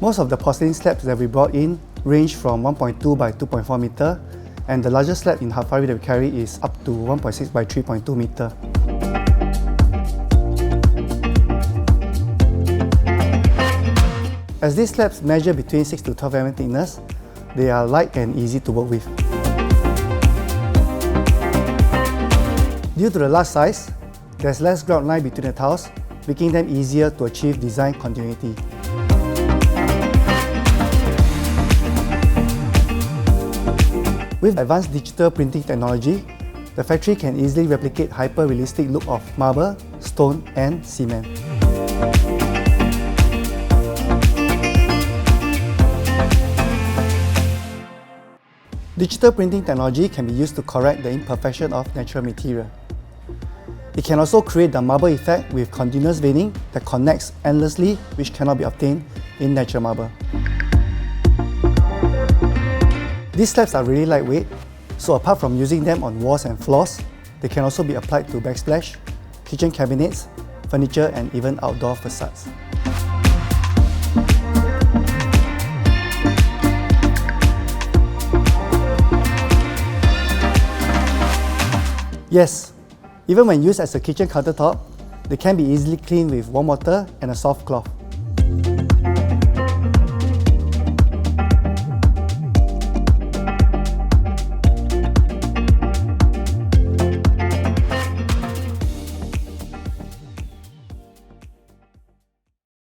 Most of the porcelain slabs that we brought in range from 1.2 by 2.4 meter, and the largest slab in Hafary that we carry is up to 1.6 by 3.2 meter. As these slabs measure between 6 to 12 mm thickness, they are light and easy to work with. Due to the large size, there's less grout line between the tiles, making them easier to achieve design continuity. With advanced digital printing technology, the factory can easily replicate hyper-realistic look of marble, stone and cement. Digital printing technology can be used to correct the imperfection of natural material. It can also create the marble effect with continuous veining that connects endlessly, which cannot be obtained in natural marble. These slabs are really lightweight, so apart from using them on walls and floors, they can also be applied to backsplash, kitchen cabinets, furniture and even outdoor facades. Yes, even when used as a kitchen countertop, they can be easily cleaned with warm water and a soft cloth.